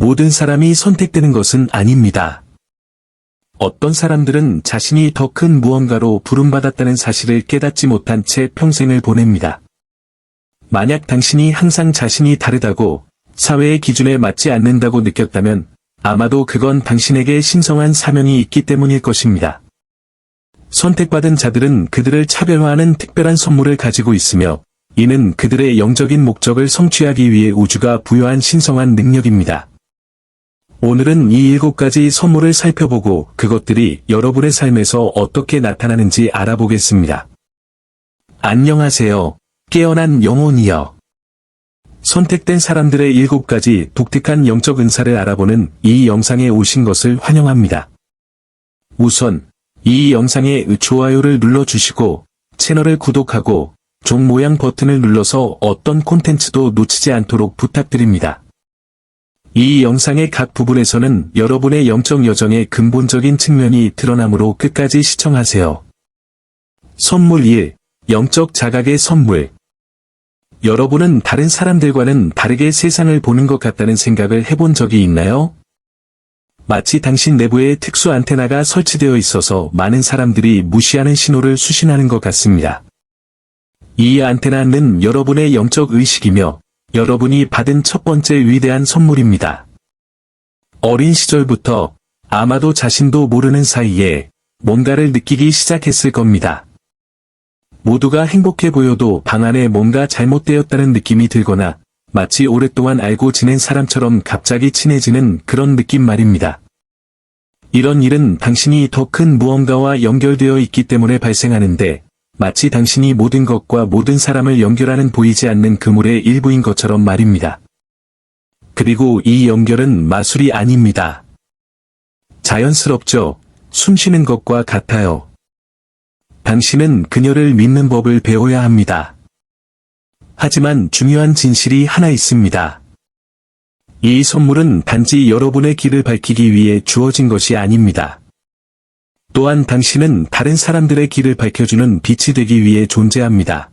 모든 사람이 선택되는 것은 아닙니다. 어떤 사람들은 자신이 더 큰 무언가로 부름받았다는 사실을 깨닫지 못한 채 평생을 보냅니다. 만약 당신이 항상 자신이 다르다고 사회의 기준에 맞지 않는다고 느꼈다면 아마도 그건 당신에게 신성한 사명이 있기 때문일 것입니다. 선택받은 자들은 그들을 차별화하는 특별한 선물을 가지고 있으며 이는 그들의 영적인 목적을 성취하기 위해 우주가 부여한 신성한 능력입니다. 오늘은 이 7가지 선물을 살펴보고 그것들이 여러분의 삶에서 어떻게 나타나는지 알아보겠습니다. 안녕하세요. 깨어난 영혼이여. 선택된 사람들의 7가지 독특한 영적 은사를 알아보는 이 영상에 오신 것을 환영합니다. 우선 이 영상에 좋아요를 눌러주시고 채널을 구독하고 종 모양 버튼을 눌러서 어떤 콘텐츠도 놓치지 않도록 부탁드립니다. 이 영상의 각 부분에서는 여러분의 영적 여정의 근본적인 측면이 드러나므로 끝까지 시청하세요. 선물 1. 영적 자각의 선물. 여러분은 다른 사람들과는 다르게 세상을 보는 것 같다는 생각을 해본 적이 있나요? 마치 당신 내부에 특수 안테나가 설치되어 있어서 많은 사람들이 무시하는 신호를 수신하는 것 같습니다. 이 안테나는 여러분의 영적 의식이며 여러분이 받은 첫 번째 위대한 선물입니다. 어린 시절부터 아마도 자신도 모르는 사이에 뭔가를 느끼기 시작했을 겁니다. 모두가 행복해 보여도 방 안에 뭔가 잘못되었다는 느낌이 들거나 마치 오랫동안 알고 지낸 사람처럼 갑자기 친해지는 그런 느낌 말입니다. 이런 일은 당신이 더 큰 무언가와 연결되어 있기 때문에 발생하는데 마치 당신이 모든 것과 모든 사람을 연결하는 보이지 않는 그물의 일부인 것처럼 말입니다. 그리고 이 연결은 마술이 아닙니다. 자연스럽죠. 숨쉬는 것과 같아요. 당신은 그녀를 믿는 법을 배워야 합니다. 하지만 중요한 진실이 하나 있습니다. 이 선물은 단지 여러분의 길을 밝히기 위해 주어진 것이 아닙니다. 또한 당신은 다른 사람들의 길을 밝혀주는 빛이 되기 위해 존재합니다.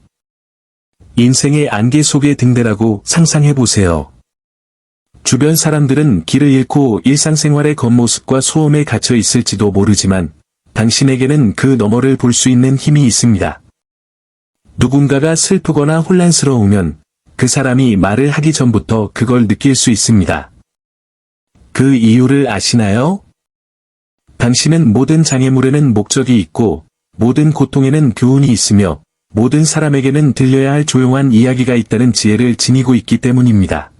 인생의 안개 속에 등대라고 상상해보세요. 주변 사람들은 길을 잃고 일상생활의 겉모습과 소음에 갇혀 있을지도 모르지만 당신에게는 그 너머를 볼 수 있는 힘이 있습니다. 누군가가 슬프거나 혼란스러우면 그 사람이 말을 하기 전부터 그걸 느낄 수 있습니다. 그 이유를 아시나요? 당신은 모든 장애물에는 목적이 있고 모든 고통에는 교훈이 있으며 모든 사람에게는 들려야 할 조용한 이야기가 있다는 지혜를 지니고 있기 때문입니다.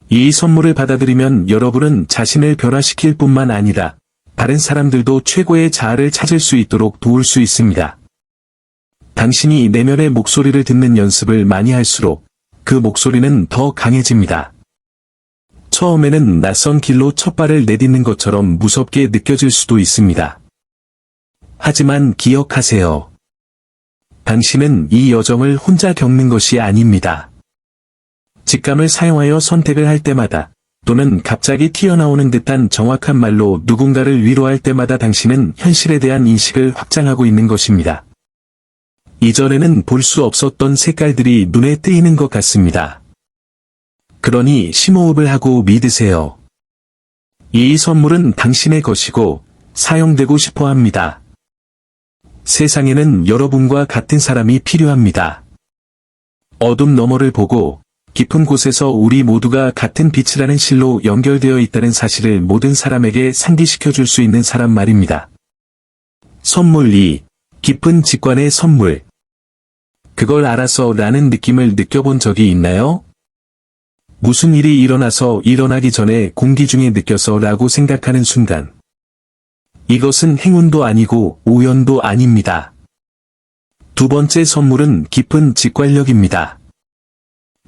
이 선물을 받아들이면 여러분은 자신을 변화시킬 뿐만 아니라 다른 사람들도 최고의 자아를 찾을 수 있도록 도울 수 있습니다. 당신이 내면의 목소리를 듣는 연습을 많이 할수록 그 목소리는 더 강해집니다. 처음에는 낯선 길로 첫 발을 내딛는 것처럼 무섭게 느껴질 수도 있습니다. 하지만 기억하세요. 당신은 이 여정을 혼자 겪는 것이 아닙니다. 직감을 사용하여 선택을 할 때마다 또는 갑자기 튀어나오는 듯한 정확한 말로 누군가를 위로할 때마다 당신은 현실에 대한 인식을 확장하고 있는 것입니다. 이전에는 볼 수 없었던 색깔들이 눈에 띄는 것 같습니다. 그러니 심호흡을 하고 믿으세요. 이 선물은 당신의 것이고 사용되고 싶어 합니다. 세상에는 여러분과 같은 사람이 필요합니다. 어둠 너머를 보고 깊은 곳에서 우리 모두가 같은 빛이라는 실로 연결되어 있다는 사실을 모든 사람에게 상기시켜 줄 수 있는 사람 말입니다. 선물 2. 깊은 직관의 선물. 그걸 알아서 라는 느낌을 느껴본 적이 있나요? 무슨 일이 일어나기 전에 공기 중에 느껴서 라고 생각하는 순간. 이것은 행운도 아니고 우연도 아닙니다. 두 번째 선물은 깊은 직관력입니다.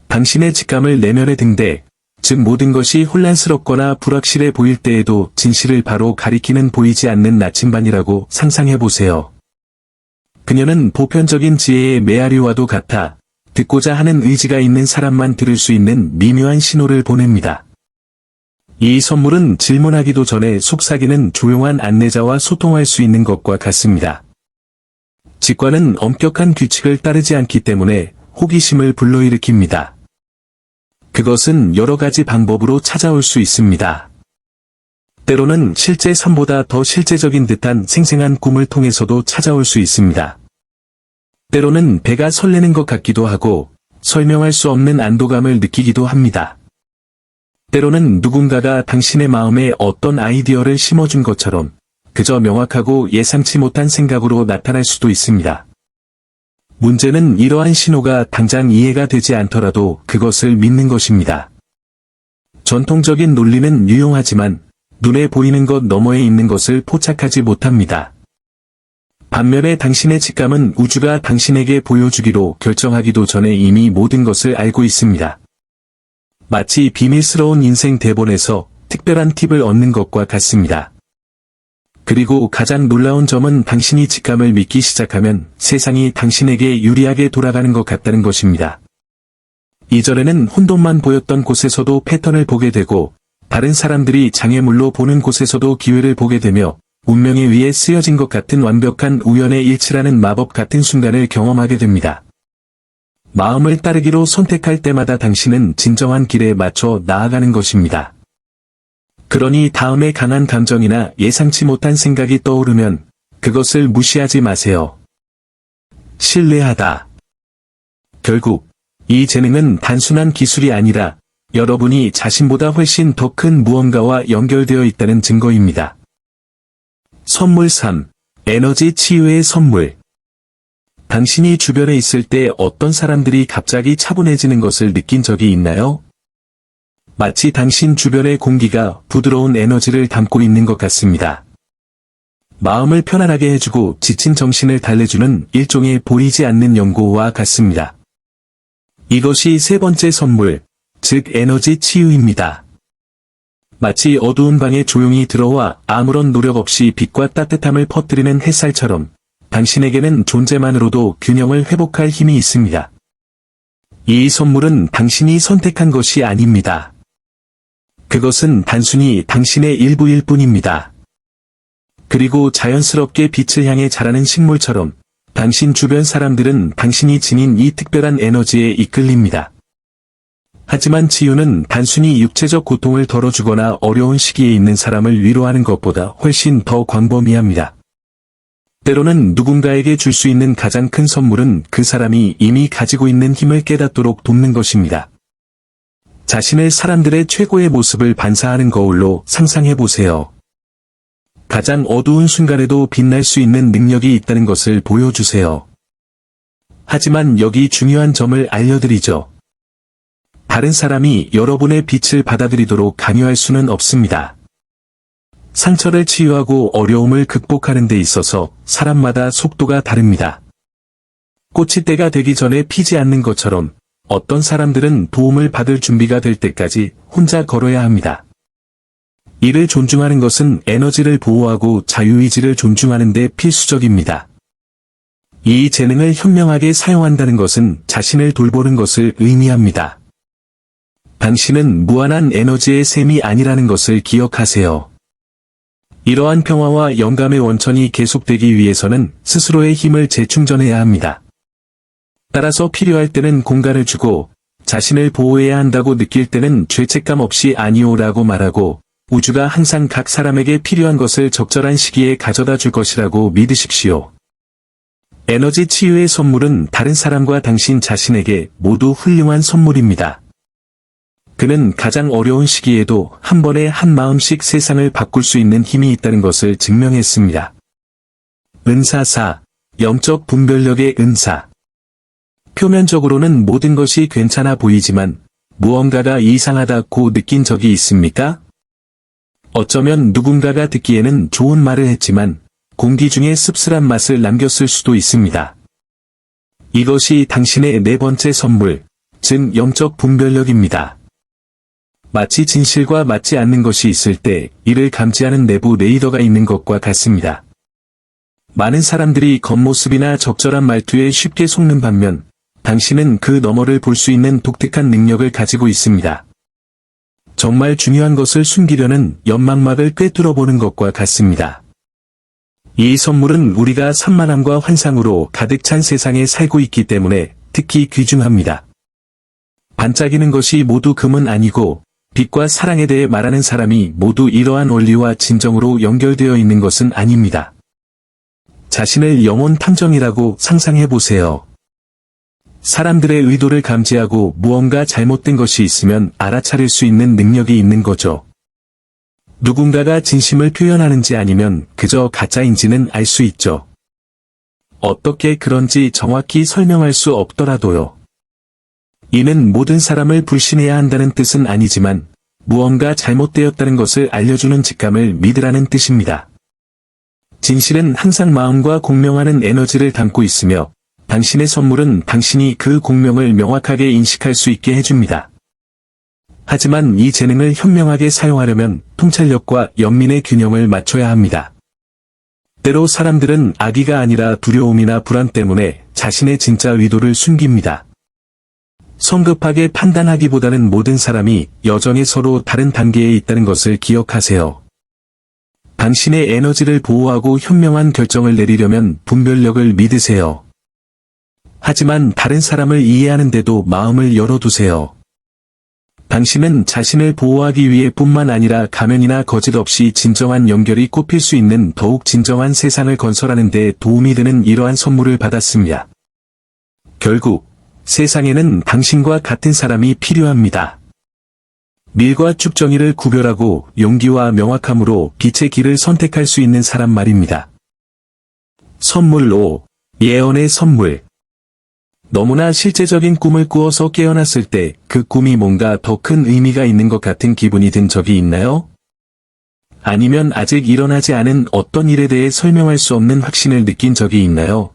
당신의 직감을 내면에 등대, 즉 모든 것이 혼란스럽거나 불확실해 보일 때에도 진실을 바로 가리키는 보이지 않는 나침반이라고 상상해보세요. 그녀는 보편적인 지혜의 메아리와도 같아 듣고자 하는 의지가 있는 사람만 들을 수 있는 미묘한 신호를 보냅니다. 이 선물은 질문하기도 전에 속삭이는 조용한 안내자와 소통할 수 있는 것과 같습니다. 직관은 엄격한 규칙을 따르지 않기 때문에 호기심을 불러일으킵니다. 그것은 여러 가지 방법으로 찾아올 수 있습니다. 때로는 실제 삶보다 더 실제적인 듯한 생생한 꿈을 통해서도 찾아올 수 있습니다. 때로는 배가 설레는 것 같기도 하고 설명할 수 없는 안도감을 느끼기도 합니다. 때로는 누군가가 당신의 마음에 어떤 아이디어를 심어준 것처럼 그저 명확하고 예상치 못한 생각으로 나타날 수도 있습니다. 문제는 이러한 신호가 당장 이해가 되지 않더라도 그것을 믿는 것입니다. 전통적인 논리는 유용하지만 눈에 보이는 것 너머에 있는 것을 포착하지 못합니다. 반면에 당신의 직감은 우주가 당신에게 보여주기로 결정하기도 전에 이미 모든 것을 알고 있습니다. 마치 비밀스러운 인생 대본에서 특별한 팁을 얻는 것과 같습니다. 그리고 가장 놀라운 점은 당신이 직감을 믿기 시작하면 세상이 당신에게 유리하게 돌아가는 것 같다는 것입니다. 이전에는 혼돈만 보였던 곳에서도 패턴을 보게 되고 다른 사람들이 장애물로 보는 곳에서도 기회를 보게 되며 운명에 의해 쓰여진 것 같은 완벽한 우연의 일치라는 마법 같은 순간을 경험하게 됩니다. 마음을 따르기로 선택할 때마다 당신은 진정한 길에 맞춰 나아가는 것입니다. 그러니 다음에 강한 감정이나 예상치 못한 생각이 떠오르면 그것을 무시하지 마세요. 신뢰하다. 결국 이 재능은 단순한 기술이 아니라 여러분이 자신보다 훨씬 더 큰 무언가와 연결되어 있다는 증거입니다. 선물 3. 에너지 치유의 선물. 당신이 주변에 있을 때 어떤 사람들이 갑자기 차분해지는 것을 느낀 적이 있나요? 마치 당신 주변의 공기가 부드러운 에너지를 담고 있는 것 같습니다. 마음을 편안하게 해주고 지친 정신을 달래주는 일종의 보이지 않는 연고와 같습니다. 이것이 세 번째 선물, 즉 에너지 치유입니다. 마치 어두운 방에 조용히 들어와 아무런 노력 없이 빛과 따뜻함을 퍼뜨리는 햇살처럼 당신에게는 존재만으로도 균형을 회복할 힘이 있습니다. 이 선물은 당신이 선택한 것이 아닙니다. 그것은 단순히 당신의 일부일 뿐입니다. 그리고 자연스럽게 빛을 향해 자라는 식물처럼 당신 주변 사람들은 당신이 지닌 이 특별한 에너지에 이끌립니다. 하지만 치유는 단순히 육체적 고통을 덜어주거나 어려운 시기에 있는 사람을 위로하는 것보다 훨씬 더 광범위합니다. 때로는 누군가에게 줄 수 있는 가장 큰 선물은 그 사람이 이미 가지고 있는 힘을 깨닫도록 돕는 것입니다. 자신을 사람들의 최고의 모습을 반사하는 거울로 상상해보세요. 가장 어두운 순간에도 빛날 수 있는 능력이 있다는 것을 보여주세요. 하지만 여기 중요한 점을 알려드리죠. 다른 사람이 여러분의 빛을 받아들이도록 강요할 수는 없습니다. 상처를 치유하고 어려움을 극복하는 데 있어서 사람마다 속도가 다릅니다. 꽃이 때가 되기 전에 피지 않는 것처럼 어떤 사람들은 도움을 받을 준비가 될 때까지 혼자 걸어야 합니다. 이를 존중하는 것은 에너지를 보호하고 자유의지를 존중하는 데 필수적입니다. 이 재능을 현명하게 사용한다는 것은 자신을 돌보는 것을 의미합니다. 당신은 무한한 에너지의 셈이 아니라는 것을 기억하세요. 이러한 평화와 영감의 원천이 계속되기 위해서는 스스로의 힘을 재충전해야 합니다. 따라서 필요할 때는 공간을 주고 자신을 보호해야 한다고 느낄 때는 죄책감 없이 아니오라고 말하고 우주가 항상 각 사람에게 필요한 것을 적절한 시기에 가져다 줄 것이라고 믿으십시오. 에너지 치유의 선물은 다른 사람과 당신 자신에게 모두 훌륭한 선물입니다. 그는 가장 어려운 시기에도 한 번에 한 마음씩 세상을 바꿀 수 있는 힘이 있다는 것을 증명했습니다. 은사사, 영적 분별력의 은사. 표면적으로는 모든 것이 괜찮아 보이지만 무언가가 이상하다고 느낀 적이 있습니까? 어쩌면 누군가가 듣기에는 좋은 말을 했지만 공기 중에 씁쓸한 맛을 남겼을 수도 있습니다. 이것이 당신의 네 번째 선물, 즉 영적 분별력입니다. 마치 진실과 맞지 않는 것이 있을 때 이를 감지하는 내부 레이더가 있는 것과 같습니다. 많은 사람들이 겉모습이나 적절한 말투에 쉽게 속는 반면 당신은 그 너머를 볼 수 있는 독특한 능력을 가지고 있습니다. 정말 중요한 것을 숨기려는 연막막을 꿰뚫어보는 것과 같습니다. 이 선물은 우리가 산만함과 환상으로 가득 찬 세상에 살고 있기 때문에 특히 귀중합니다. 반짝이는 것이 모두 금은 아니고 빛과 사랑에 대해 말하는 사람이 모두 이러한 원리와 진정으로 연결되어 있는 것은 아닙니다. 자신을 영혼 탐정이라고 상상해 보세요. 사람들의 의도를 감지하고 무언가 잘못된 것이 있으면 알아차릴 수 있는 능력이 있는 거죠. 누군가가 진심을 표현하는지 아니면 그저 가짜인지는 알 수 있죠. 어떻게 그런지 정확히 설명할 수 없더라도요. 이는 모든 사람을 불신해야 한다는 뜻은 아니지만 무언가 잘못되었다는 것을 알려주는 직감을 믿으라는 뜻입니다. 진실은 항상 마음과 공명하는 에너지를 담고 있으며 당신의 선물은 당신이 그 공명을 명확하게 인식할 수 있게 해줍니다. 하지만 이 재능을 현명하게 사용하려면 통찰력과 연민의 균형을 맞춰야 합니다. 때로 사람들은 악의가 아니라 두려움이나 불안 때문에 자신의 진짜 의도를 숨깁니다. 성급하게 판단하기보다는 모든 사람이 여정에 서로 다른 단계에 있다는 것을 기억하세요. 당신의 에너지를 보호하고 현명한 결정을 내리려면 분별력을 믿으세요. 하지만 다른 사람을 이해하는데도 마음을 열어두세요. 당신은 자신을 보호하기 위해 뿐만 아니라 가면이나 거짓 없이 진정한 연결이 꼽힐 수 있는 더욱 진정한 세상을 건설하는 데 도움이 되는 이러한 선물을 받았습니다. 결국 세상에는 당신과 같은 사람이 필요합니다. 밀과 쭉정이를 구별하고 용기와 명확함으로 빛의 길을 선택할 수 있는 사람 말입니다. 선물 5. 예언의 선물. 너무나 실제적인 꿈을 꾸어서 깨어났을 때 그 꿈이 뭔가 더 큰 의미가 있는 것 같은 기분이 든 적이 있나요? 아니면 아직 일어나지 않은 어떤 일에 대해 설명할 수 없는 확신을 느낀 적이 있나요?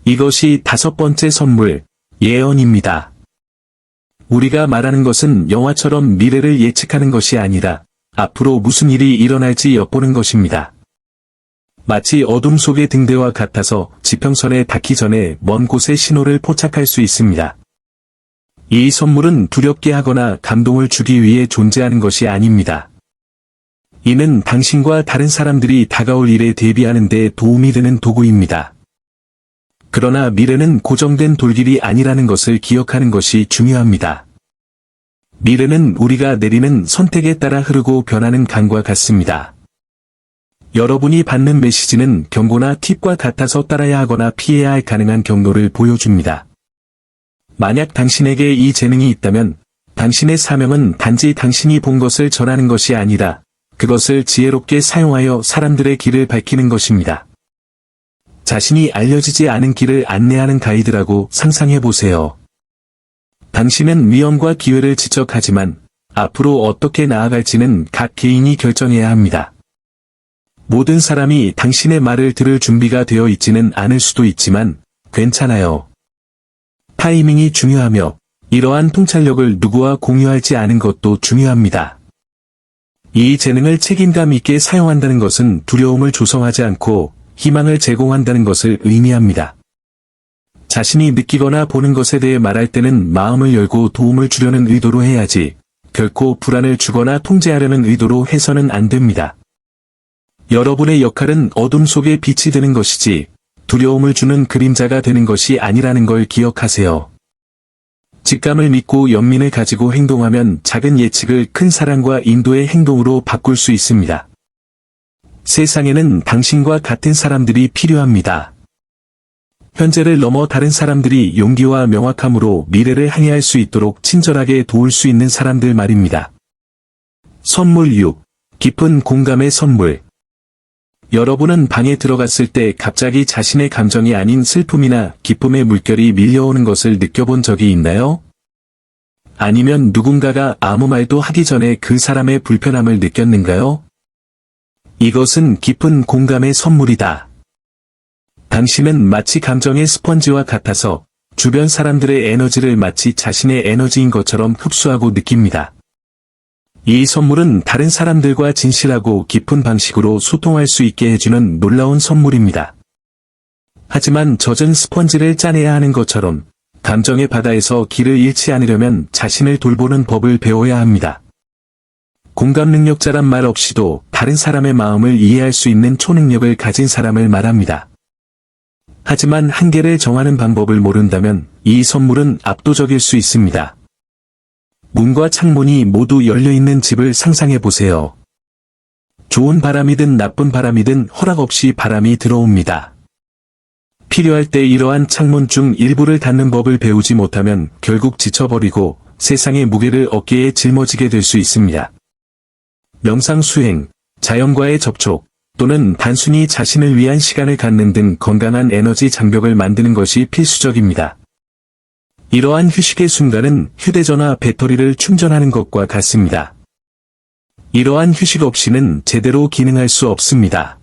이것이 5번째 선물, 예언입니다. 우리가 말하는 것은 영화처럼 미래를 예측하는 것이 아니라 앞으로 무슨 일이 일어날지 엿보는 것입니다. 마치 어둠 속의 등대와 같아서 지평선에 닿기 전에 먼 곳의 신호를 포착할 수 있습니다. 이 선물은 두렵게 하거나 감동을 주기 위해 존재하는 것이 아닙니다. 이는 당신과 다른 사람들이 다가올 일에 대비하는 데 도움이 되는 도구입니다. 그러나 미래는 고정된 돌길이 아니라는 것을 기억하는 것이 중요합니다. 미래는 우리가 내리는 선택에 따라 흐르고 변하는 강과 같습니다. 여러분이 받는 메시지는 경고나 팁과 같아서 따라야 하거나 피해야 할 가능한 경로를 보여줍니다. 만약 당신에게 이 재능이 있다면 당신의 사명은 단지 당신이 본 것을 전하는 것이 아니라 그것을 지혜롭게 사용하여 사람들의 길을 밝히는 것입니다. 자신이 알려지지 않은 길을 안내하는 가이드라고 상상해 보세요. 당신은 위험과 기회를 지적하지만 앞으로 어떻게 나아갈지는 각 개인이 결정해야 합니다. 모든 사람이 당신의 말을 들을 준비가 되어 있지는 않을 수도 있지만 괜찮아요. 타이밍이 중요하며 이러한 통찰력을 누구와 공유하지 않은 것도 중요합니다. 이 재능을 책임감 있게 사용한다는 것은 두려움을 조성하지 않고 희망을 제공한다는 것을 의미합니다. 자신이 느끼거나 보는 것에 대해 말할 때는 마음을 열고 도움을 주려는 의도로 해야지 결코 불안을 주거나 통제하려는 의도로 해서는 안 됩니다. 여러분의 역할은 어둠 속에 빛이 되는 것이지 두려움을 주는 그림자가 되는 것이 아니라는 걸 기억하세요. 직감을 믿고 연민을 가지고 행동하면 작은 예측을 큰 사랑과 인도의 행동으로 바꿀 수 있습니다. 세상에는 당신과 같은 사람들이 필요합니다. 현재를 넘어 다른 사람들이 용기와 명확함으로 미래를 항해할 수 있도록 친절하게 도울 수 있는 사람들 말입니다. 선물 6. 깊은 공감의 선물. 여러분은 방에 들어갔을 때 갑자기 자신의 감정이 아닌 슬픔이나 기쁨의 물결이 밀려오는 것을 느껴본 적이 있나요? 아니면 누군가가 아무 말도 하기 전에 그 사람의 불편함을 느꼈는가요? 이것은 깊은 공감의 선물이다. 당신은 마치 감정의 스펀지와 같아서 주변 사람들의 에너지를 마치 자신의 에너지인 것처럼 흡수하고 느낍니다. 이 선물은 다른 사람들과 진실하고 깊은 방식으로 소통할 수 있게 해주는 놀라운 선물입니다. 하지만 젖은 스펀지를 짜내야 하는 것처럼 감정의 바다에서 길을 잃지 않으려면 자신을 돌보는 법을 배워야 합니다. 공감 능력자란 말 없이도 다른 사람의 마음을 이해할 수 있는 초능력을 가진 사람을 말합니다. 하지만 한계를 정하는 방법을 모른다면 이 선물은 압도적일 수 있습니다. 문과 창문이 모두 열려있는 집을 상상해 보세요. 좋은 바람이든 나쁜 바람이든 허락 없이 바람이 들어옵니다. 필요할 때 이러한 창문 중 일부를 닫는 법을 배우지 못하면 결국 지쳐버리고 세상의 무게를 어깨에 짊어지게 될 수 있습니다. 명상 수행, 자연과의 접촉, 또는 단순히 자신을 위한 시간을 갖는 등 건강한 에너지 장벽을 만드는 것이 필수적입니다. 이러한 휴식의 순간은 휴대전화 배터리를 충전하는 것과 같습니다. 이러한 휴식 없이는 제대로 기능할 수 없습니다.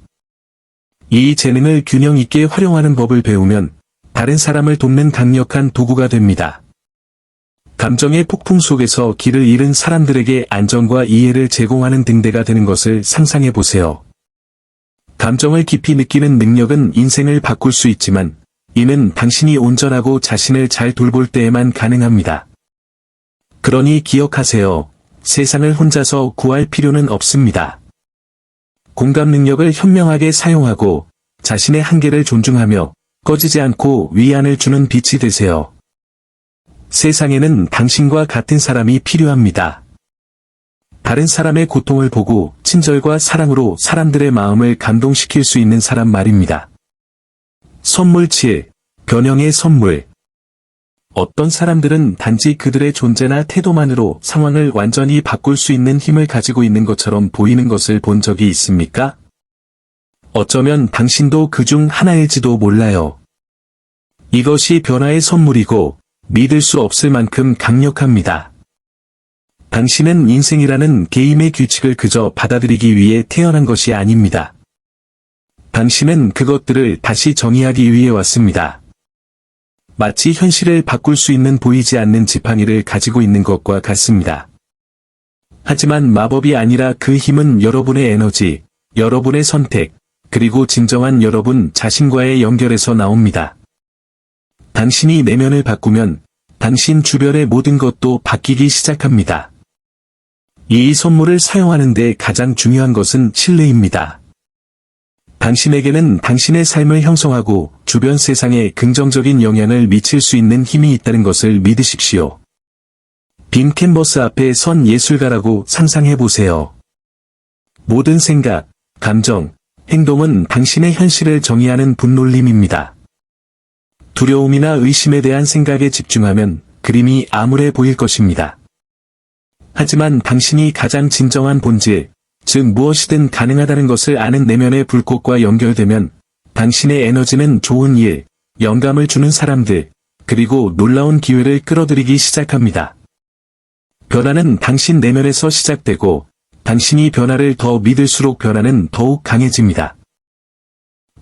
이 재능을 균형 있게 활용하는 법을 배우면 다른 사람을 돕는 강력한 도구가 됩니다. 감정의 폭풍 속에서 길을 잃은 사람들에게 안정과 이해를 제공하는 등대가 되는 것을 상상해 보세요. 감정을 깊이 느끼는 능력은 인생을 바꿀 수 있지만 이는 당신이 온전하고 자신을 잘 돌볼 때에만 가능합니다. 그러니 기억하세요. 세상을 혼자서 구할 필요는 없습니다. 공감 능력을 현명하게 사용하고 자신의 한계를 존중하며 꺼지지 않고 위안을 주는 빛이 되세요. 세상에는 당신과 같은 사람이 필요합니다. 다른 사람의 고통을 보고 친절과 사랑으로 사람들의 마음을 감동시킬 수 있는 사람 말입니다. 선물 7. 변형의 선물. 어떤 사람들은 단지 그들의 존재나 태도만으로 상황을 완전히 바꿀 수 있는 힘을 가지고 있는 것처럼 보이는 것을 본 적이 있습니까? 어쩌면 당신도 그중 하나일지도 몰라요. 이것이 변화의 선물이고 믿을 수 없을 만큼 강력합니다. 당신은 인생이라는 게임의 규칙을 그저 받아들이기 위해 태어난 것이 아닙니다. 당신은 그것들을 다시 정의하기 위해 왔습니다. 마치 현실을 바꿀 수 있는 보이지 않는 지팡이를 가지고 있는 것과 같습니다. 하지만 마법이 아니라 그 힘은 여러분의 에너지, 여러분의 선택, 그리고 진정한 여러분 자신과의 연결에서 나옵니다. 당신이 내면을 바꾸면 당신 주변의 모든 것도 바뀌기 시작합니다. 이 선물을 사용하는 데 가장 중요한 것은 신뢰입니다. 당신에게는 당신의 삶을 형성하고 주변 세상에 긍정적인 영향을 미칠 수 있는 힘이 있다는 것을 믿으십시오. 빈 캔버스 앞에 선 예술가라고 상상해 보세요. 모든 생각, 감정, 행동은 당신의 현실을 정의하는 분놀림입니다. 두려움이나 의심에 대한 생각에 집중하면 그림이 암울해 보일 것입니다. 하지만 당신이 가장 진정한 본질, 즉 무엇이든 가능하다는 것을 아는 내면의 불꽃과 연결되면 당신의 에너지는 좋은 일, 영감을 주는 사람들, 그리고 놀라운 기회를 끌어들이기 시작합니다. 변화는 당신 내면에서 시작되고 당신이 변화를 더 믿을수록 변화는 더욱 강해집니다.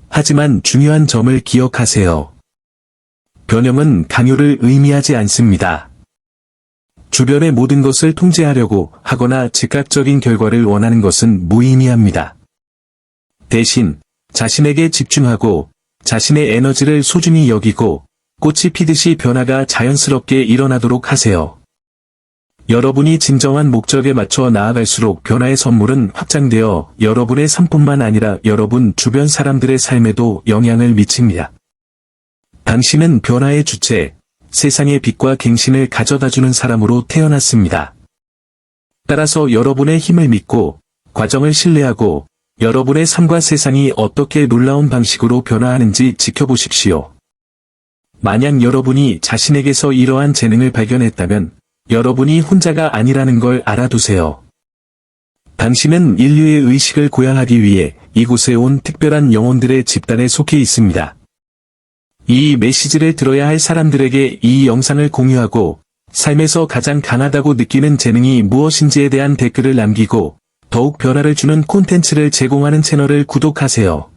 하지만 중요한 점을 기억하세요. 변형은 강요를 의미하지 않습니다. 주변의 모든 것을 통제하려고 하거나 즉각적인 결과를 원하는 것은 무의미합니다. 대신 자신에게 집중하고 자신의 에너지를 소중히 여기고 꽃이 피듯이 변화가 자연스럽게 일어나도록 하세요. 여러분이 진정한 목적에 맞춰 나아갈수록 변화의 선물은 확장되어 여러분의 삶뿐만 아니라 여러분 주변 사람들의 삶에도 영향을 미칩니다. 당신은 변화의 주체, 세상의 빛과 갱신을 가져다주는 사람으로 태어났습니다. 따라서 여러분의 힘을 믿고 과정을 신뢰하고 여러분의 삶과 세상이 어떻게 놀라운 방식으로 변화하는지 지켜보십시오. 만약 여러분이 자신에게서 이러한 재능을 발견했다면 여러분이 혼자가 아니라는 걸 알아두세요. 당신은 인류의 의식을 고양하기 위해 이곳에 온 특별한 영혼들의 집단에 속해 있습니다. 이 메시지를 들어야 할 사람들에게 이 영상을 공유하고 삶에서 가장 강하다고 느끼는 재능이 무엇인지에 대한 댓글을 남기고 더욱 변화를 주는 콘텐츠를 제공하는 채널을 구독하세요.